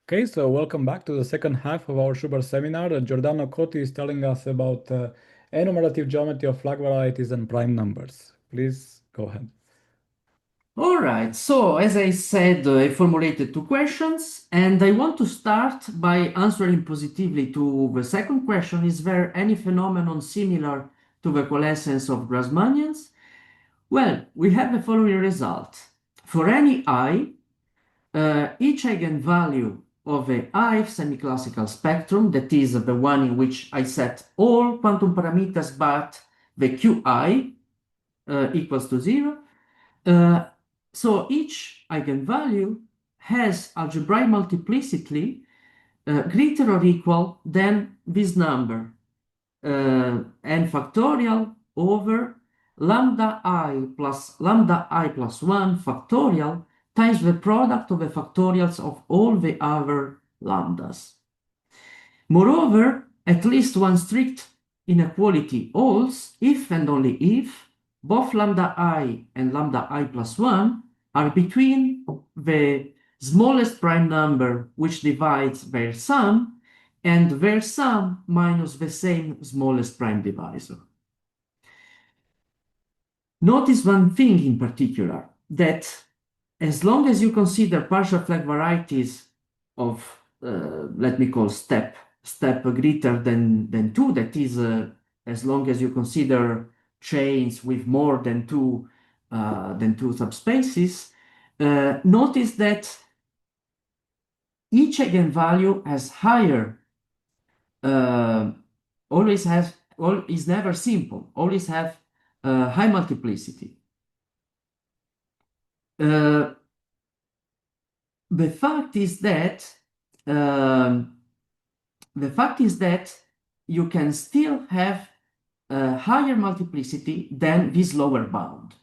Okay, so welcome back to the second half of our Schubert seminar. Giordano Cotti is telling us about enumerative geometry of flag varieties and prime numbers. Please go ahead. All right, so as I said, I formulated two questions, and I want to start by answering positively to the second question. Is there any phenomenon similar to the coalescence of Grassmannians? Well, we have the following result. For any I, each eigenvalue of a ith semi-classical spectrum, that is the one in which I set all quantum parameters but the qi equals to 0, so each eigenvalue has algebraic multiplicity greater or equal than this number, n factorial over lambda I plus 1 factorial times the product of the factorials of all the other lambdas. Moreover, at least one strict inequality holds if and only if both lambda I and lambda I plus 1 are between the smallest prime number which divides their sum and their sum minus the same smallest prime divisor. Notice one thing in particular, that as long as you consider partial flag varieties of, let me call step greater than 2, that is, as long as you consider chains with more than two subspaces, notice that each eigenvalue has higher, is never simple, always have high multiplicity. The fact is that you can still have higher multiplicity than this lower bound.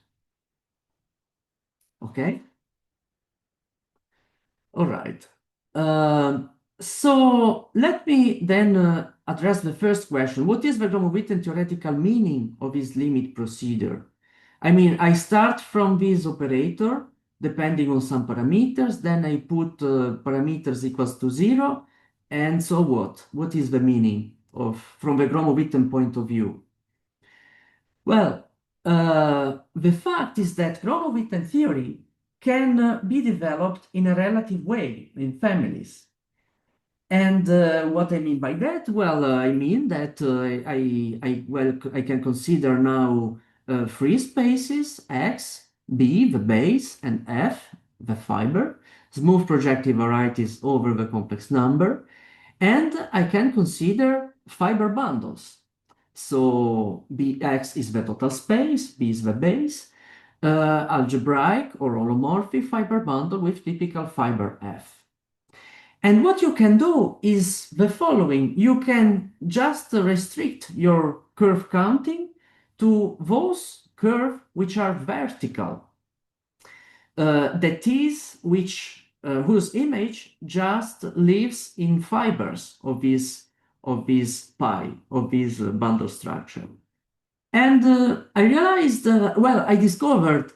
Okay? All right. So let me then address the first question. What is the Gromov Witten theoretical meaning of this limit procedure? I mean, I start from this operator, depending on some parameters, then I put parameters equals to 0, and so what? What is the meaning from the Gromov Witten point of view? Well, the fact is that Gromov Witten theory can be developed in a relative way in families. And what I mean by that? Well, I mean that I can consider now free spaces X, B, the base, and F, the fiber, smooth projective varieties over the complex number, and I can consider fiber bundles. So Bx is the total space, B is the base, algebraic or holomorphic fiber bundle with typical fiber F. And what you can do is the following. You can just restrict your curve counting to those curves which are vertical. That is, whose image just lives in fibers of this bundle structure. And I realized, well, I discovered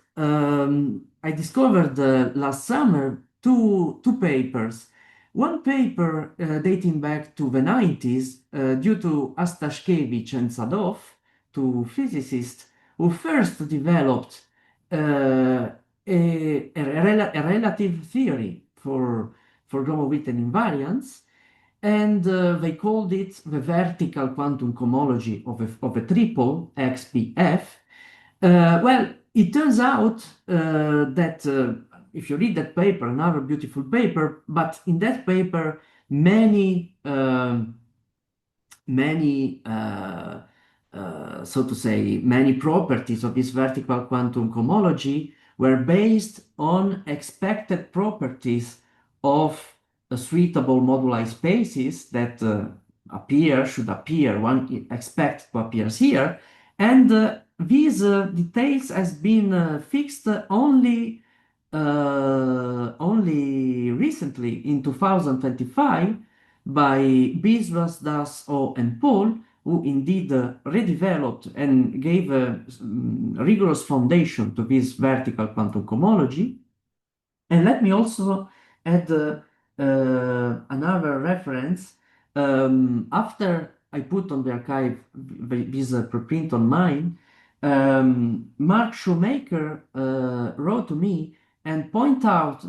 last summer two papers. One paper dating back to the 90s due to Astashkevich and Sadov, two physicists who first developed a relative theory for Gromov Witten invariants, and they called it the vertical quantum cohomology of a triple XPF. Well, it turns out that if you read that paper, another beautiful paper, but in that paper, many so to say, many properties of this vertical quantum cohomology were based on expected properties of suitable moduli spaces that should appear, one expects to appear here, and these details has been fixed only recently in 2025 by Biswas, Das, O, and Paul, who indeed redeveloped and gave a rigorous foundation to this vertical quantum cohomology. And let me also add another reference. After I put on the archive this preprint on mine, Mark Shoemaker wrote to me and point out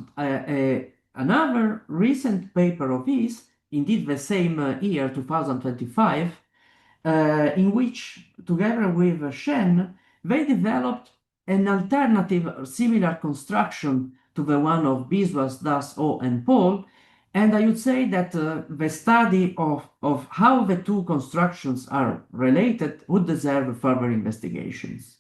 another recent paper of his, indeed the same year, 2025, in which, together with Shen, they developed an alternative similar construction to the one of Biswas, Das, O, and Paul. And I would say that the study of how the two constructions are related would deserve further investigations.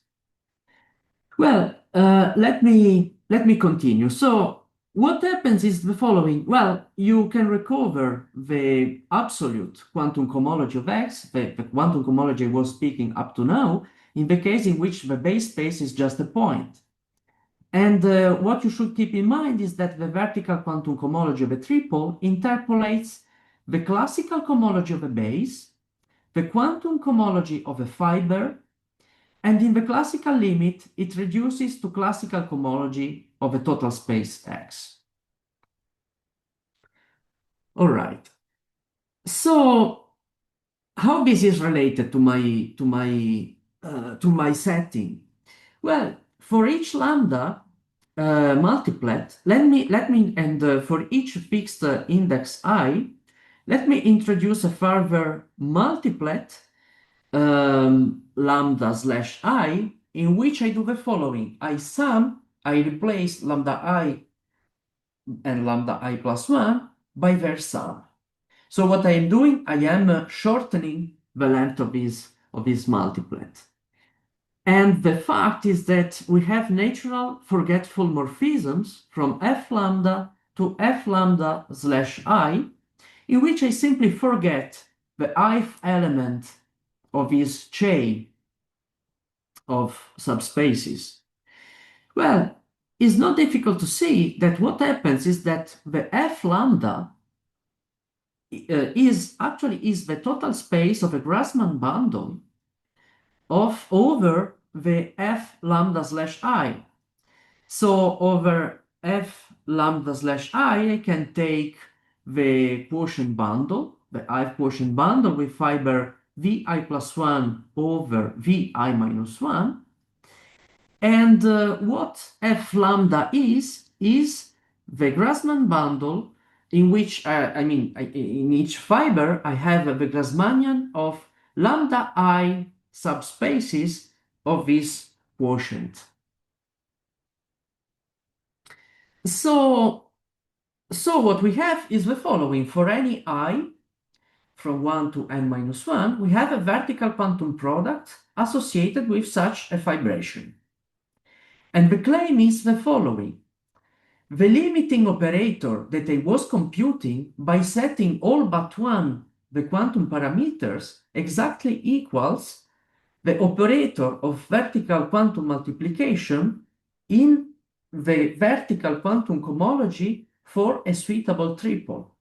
Well, let me continue. So what happens is the following. Well, you can recover the absolute quantum cohomology of X, the quantum cohomology I was speaking up to now, in the case in which the base space is just a point. And what you should keep in mind is that the vertical quantum cohomology of a triple interpolates the classical cohomology of a base, the quantum cohomology of a fiber, and in the classical limit, it reduces to classical cohomology of a total space X. All right. So how this is related to my setting? Well, for each lambda multiplet, and for each fixed index I, let me introduce a further multiplet lambda slash I, in which I do the following. I replace lambda I and lambda I plus 1 by their sum. So what I am doing, I am shortening the length of this multiplet. And the fact is that we have natural forgetful morphisms from f lambda to f lambda slash I, in which I simply forget the ith element of this chain of subspaces. Well, it's not difficult to see that what happens is that the f lambda is the total space of a Grassmann bundle of over the f lambda slash I. So over f lambda slash I can take the quotient bundle, the ith quotient bundle with fiber vi plus 1 over vi minus 1. And what f lambda is the Grassmann bundle in which, in each fiber, I have the Grassmannian of lambda I subspaces of this quotient. So what we have is the following. For any I from 1 to n minus 1, we have a vertical quantum product associated with such a fibration. And the claim is the following. The limiting operator that I was computing by setting all but one the quantum parameters exactly equals the operator of vertical quantum multiplication in the vertical quantum cohomology for a suitable triple.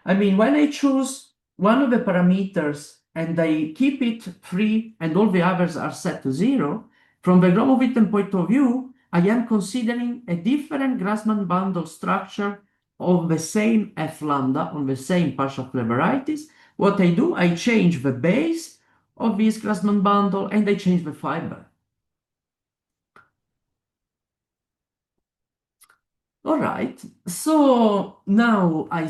I mean, when I choose one of the parameters and I keep it free and all the others are set to 0, from the Gromov Witten point of view, I am considering a different Grassmann bundle structure of the same f lambda on the same partial varieties. What I do, I change the base of this Grassmann bundle and I change the fiber. All right, so now I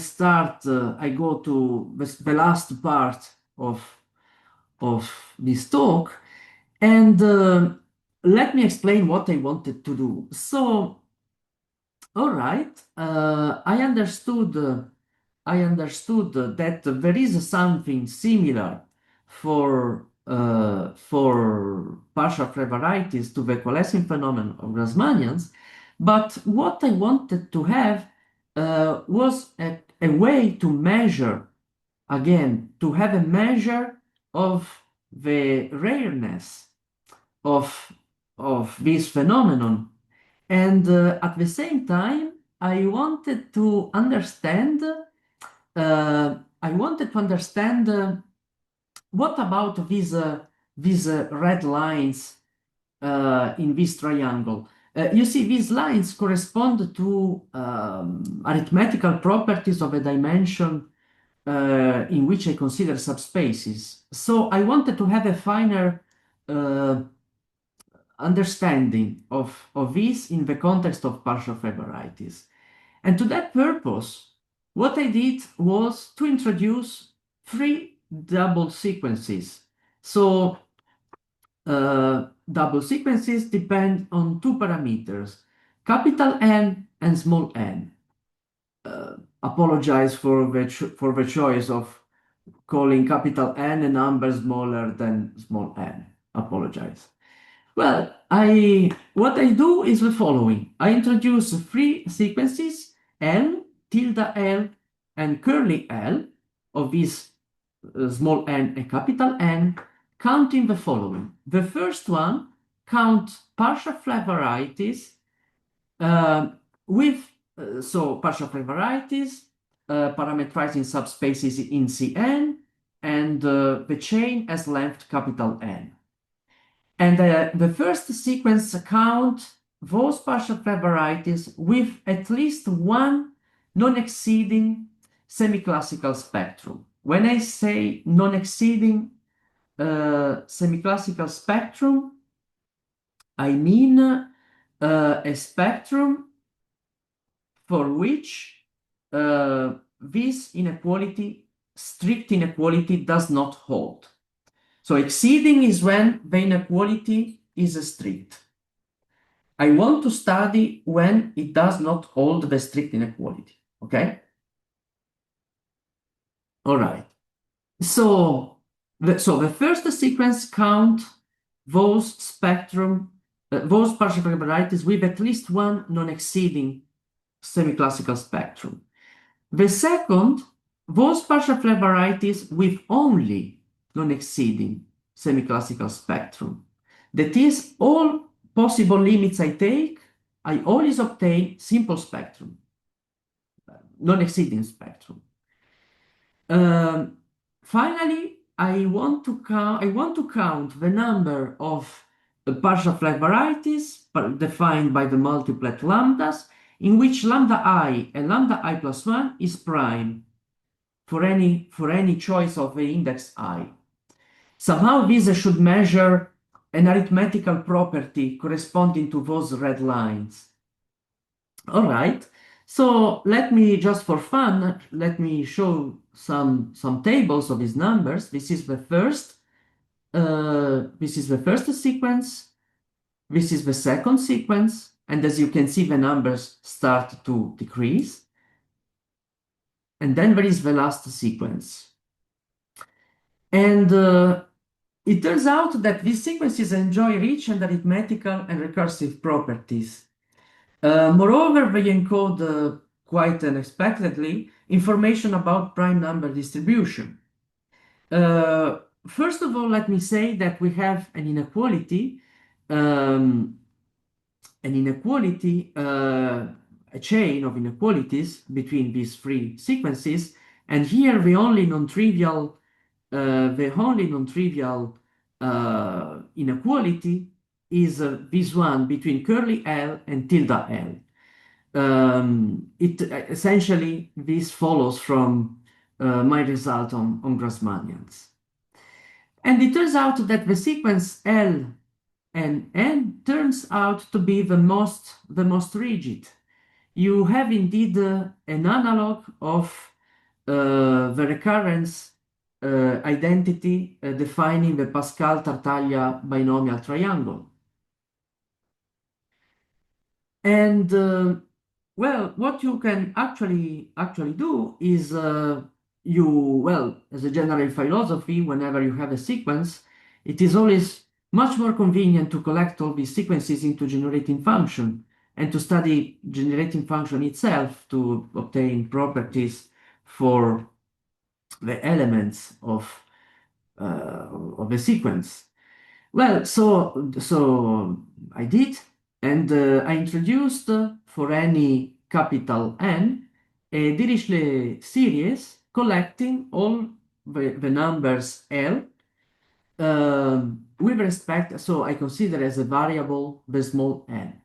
go to the last part of this talk, and let me explain what I wanted to do. So, all right, I understood that there is something similar for partial varieties to the coalescing phenomenon of Grassmannians, but what I wanted to have was a way to measure, again, to have a measure of the rareness of this phenomenon. And at the same time, I wanted to understand what about these red lines in this triangle. You see, these lines correspond to arithmetical properties of a dimension in which I consider subspaces. So I wanted to have a finer uh, understanding of this in the context of partial Frey varieties. And to that purpose, what I did was to introduce three double sequences. So double sequences depend on two parameters, capital N and small n. Apologize for the choice of calling capital N a number smaller than small n. Apologize. Well, what I do is the following. I introduce three sequences, L, tilde L, and curly L of these small n and capital N, counting the following. The first one count partial Frey varieties with partial Frey varieties parameterizing subspaces in Cn, and the chain has length capital N. And the first sequence count those partial Frey varieties with at least one non-exceeding semi-classical spectrum. When I say non-exceeding semi-classical spectrum, I mean a spectrum for which this inequality, strict inequality, does not hold. So exceeding is when the inequality is strict. I want to study when it does not hold the strict inequality, okay? All right. So the first sequence count those those partial Frey varieties with at least one non-exceeding semi-classical spectrum. The second, those partial Frey varieties with only non-exceeding semi-classical spectrum. That is, all possible limits I take, I always obtain simple spectrum, non-exceeding spectrum. Finally, I want to count the number of partial Frey varieties defined by the multiplet lambdas, in which lambda I and lambda I plus 1 is prime for any choice of the index I. Somehow this should measure an arithmetical property corresponding to those red lines. All right, so let me, just for fun, let me show some tables of these numbers. This is the first sequence. This is the second sequence, and as you can see, the numbers start to decrease. And then there is the last sequence. And it turns out that these sequences enjoy rich and arithmetical and recursive properties. Moreover, they encode quite unexpectedly information about prime number distribution. First of all, let me say that we have an inequality, a chain of inequalities between these three sequences, and here the only non-trivial inequality is this one between curly L and tilde L. Essentially, this follows from my result on Grassmannians. And it turns out that the sequence L and N turns out to be the most rigid. You have indeed an analog of the recurrence identity defining the Pascal-Tartaglia binomial triangle. And well, what you can actually do is as a general philosophy, whenever you have a sequence, it is always much more convenient to collect all these sequences into generating function and to study generating function itself to obtain properties for the elements of the sequence. Well, so I did, and I introduced for any capital N a Dirichlet series collecting all the numbers L with respect, so I consider as a variable the small n.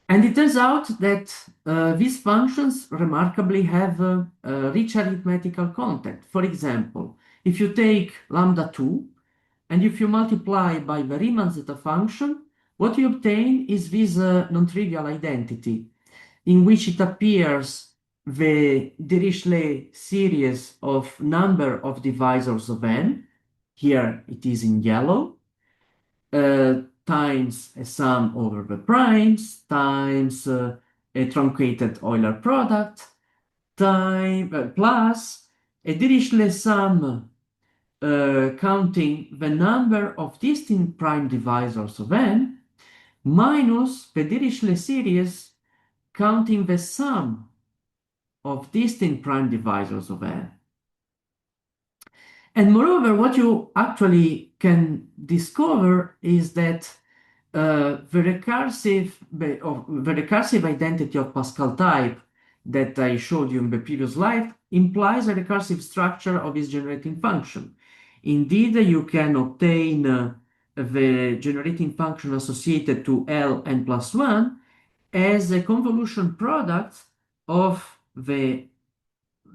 And it turns out that these functions remarkably have rich arithmetical content. For example, if you take lambda 2 and if you multiply by the Riemann zeta function, what you obtain is this non-trivial identity in which it appears the Dirichlet series of number of divisors of n, here it is in yellow, times a sum over the primes, times a truncated Euler product, plus a Dirichlet sum counting the number of distinct prime divisors of n, minus the Dirichlet series counting the sum of distinct prime divisors of n. And moreover, what you actually can discover is that the recursive identity of Pascal type that I showed you in the previous slide implies a recursive structure of its generating function. Indeed, you can obtain the generating function associated to L n plus 1 as a convolution product of the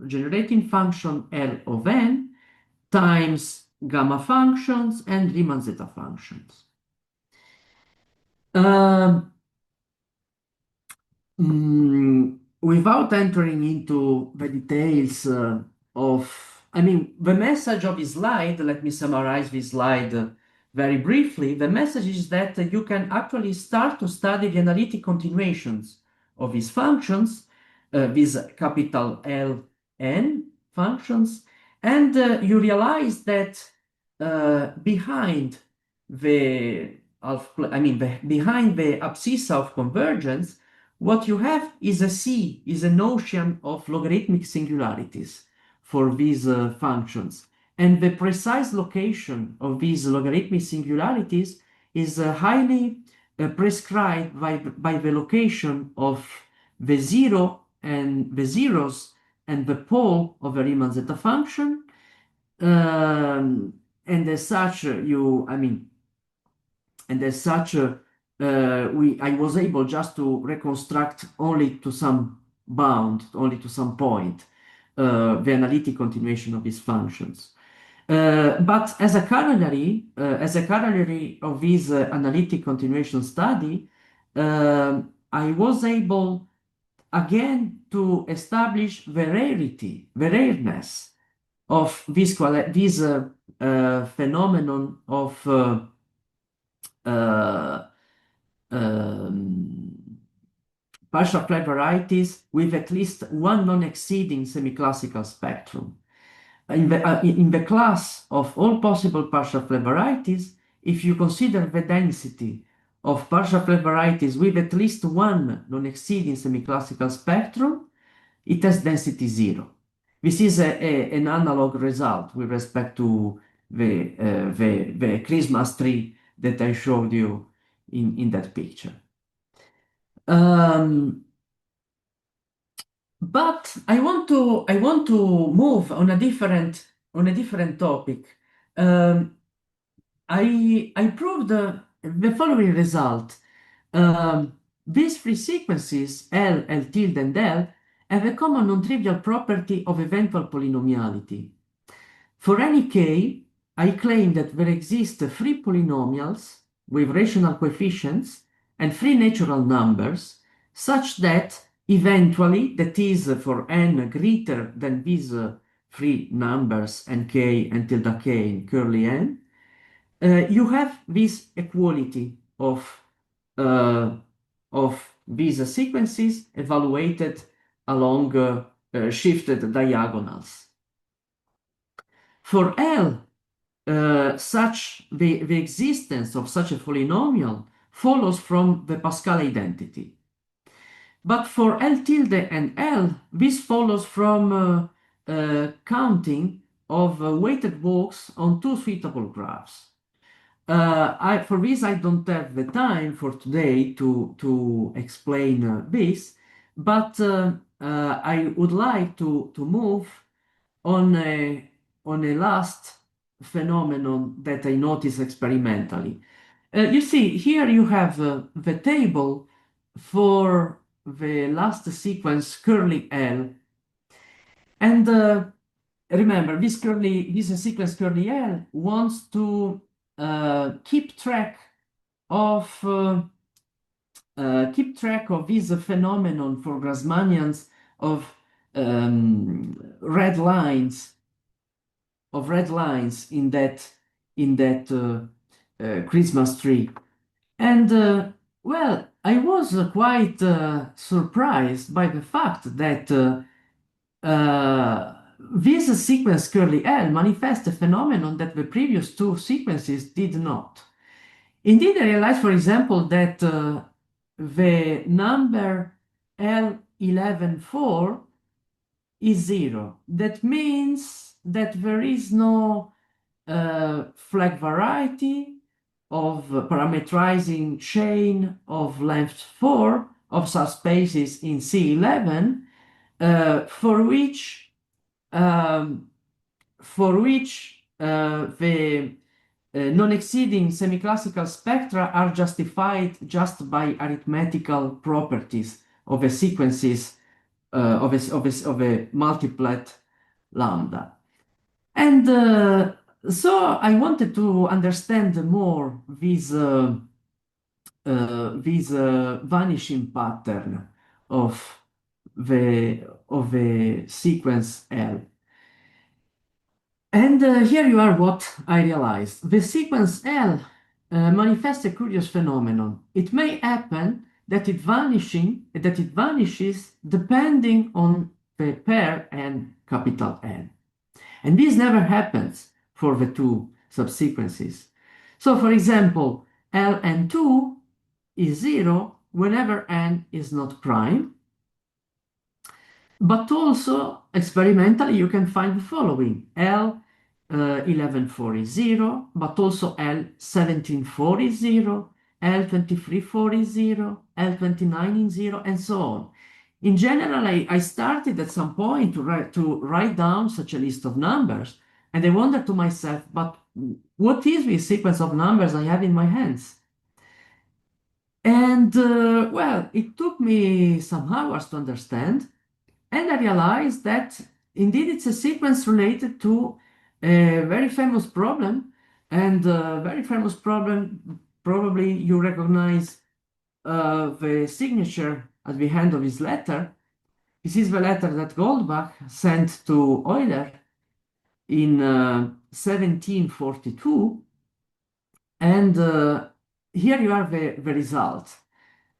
generating function L of n times gamma functions and Riemann zeta functions. Without entering into the details the message of this slide, let me summarize this slide very briefly. The message is that you can actually start to study the analytic continuations of these functions, these capital L n functions, and you realize that behind behind the abscissa of convergence, what you have is a notion of logarithmic singularities for these functions. And the precise location of these logarithmic singularities is highly prescribed by the location of the zero and the zeros and the pole of a Riemann zeta function. And as such, I was able just to reconstruct only to some bound, only to some point, the analytic continuation of these functions. But as a corollary of this analytic continuation study, I was able again to establish the rareness of this phenomenon of partial flat varieties with at least one non-exceeding semiclassical spectrum. In the class of all possible partial flat varieties, if you consider the density of partial flat varieties with at least one non-exceeding semiclassical spectrum, it has density 0. This is an analog result with respect to the Christmas tree that I showed you in that picture. But I want to move on a different topic. I proved the following result. These three sequences, L, L tilde, and L, have a common non-trivial property of eventual polynomiality. For any k, I claim that there exist three polynomials with rational coefficients and three natural numbers, such that eventually, that is for n greater than these three numbers nk and tilde k in curly n, you have this equality of these sequences evaluated along shifted diagonals. For L, the existence of such a polynomial follows from the Pascal identity. But for L tilde and L, this follows from counting of weighted walks on two suitable graphs. For this, I don't have the time for today to explain this, but I would like to move on a last phenomenon that I noticed experimentally. You see, here you have the table for the last sequence curly L. And remember, this sequence curly L wants to keep track of this phenomenon for Grassmannians of red lines in that Christmas tree. And well, I was quite surprised by the fact that this sequence curly L manifests a phenomenon that the previous two sequences did not. Indeed, I realized, for example, that the number L11,4 is 0. That means that there is no flag variety of parametrizing chain of length 4 of subspaces in C11 for which the non-exceeding semi-classical spectra are justified just by arithmetical properties of a sequences of a multiplet lambda. And so I wanted to understand more this vanishing pattern of the sequence L. And here you are what I realized. The sequence L manifests a curious phenomenon. It may happen that it vanishes depending on the pair n capital N. And this never happens for the two subsequences. So for example, Ln2 is 0 whenever n is not prime. But also, experimentally, you can find the following. L11,4 is 0, but also L17,4 is 0, L23,4 is 0, L29 is 0, and so on. In general, I started at some point to write down such a list of numbers, and I wondered to myself, but what is this sequence of numbers I have in my hands? And, well, it took me some hours to understand. And I realized that indeed it's a sequence related to a very famous problem. And a very famous problem, probably you recognize the signature at the end of his letter. This is the letter that Goldbach sent to Euler in 1742. And here you have the result,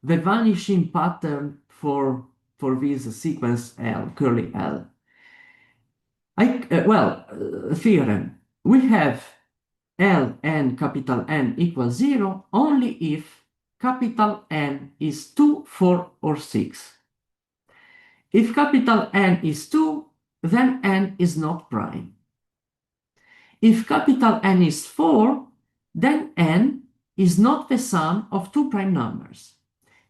the vanishing pattern for this sequence L, curly L. Theorem. We have Ln capital N equals 0 only if capital N is 2, 4, or 6. If capital N is 2, then N is not prime. If capital N is 4, then N is not the sum of two prime numbers.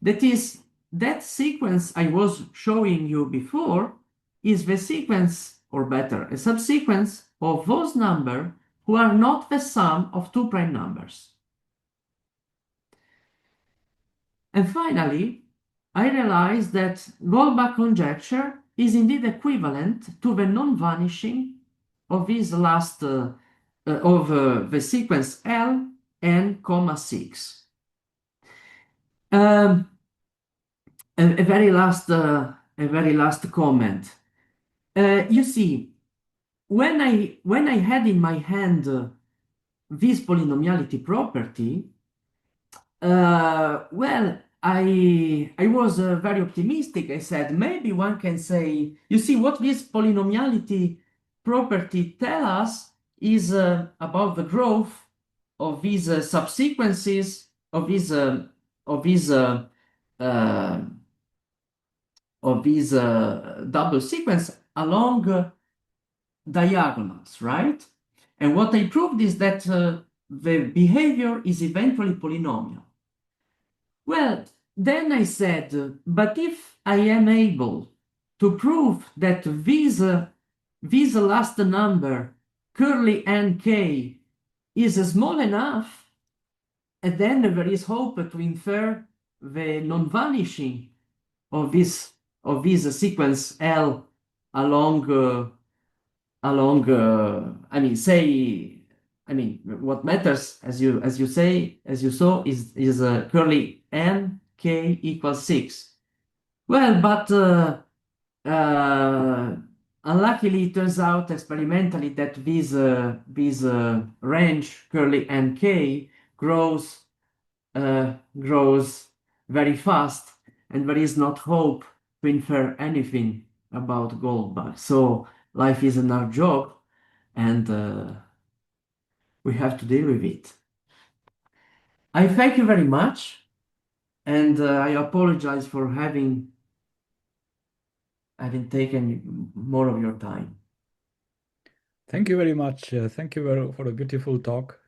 That is, that sequence I was showing you before is the sequence, or better, a subsequence of those numbers who are not the sum of two prime numbers. And finally, I realized that Goldbach conjecture is indeed equivalent to the non-vanishing of this last the sequence L n, 6. A very last comment. You see, when I had in my hand this polynomiality property, well, I was very optimistic. I said maybe one can say, you see, what this polynomiality property tell us is about the growth of these subsequences of these double sequence along diagonals, right? And what I proved is that the behavior is eventually polynomial. Well, then I said, but if I am able to prove that this last number, curly nk, is small enough, and then there is hope to infer the non-vanishing of this sequence L along I mean say I mean what matters as you say as you saw is curly n k equals 6. Well, but uh, unluckily it turns out experimentally that this range curly n k grows grows very fast, and there is not hope to infer anything about Goldbach. So life isn't our job, and we have to deal with it. I thank you very much, and I apologize for having taken more of your time. Thank you very much. Thank you for a beautiful talk.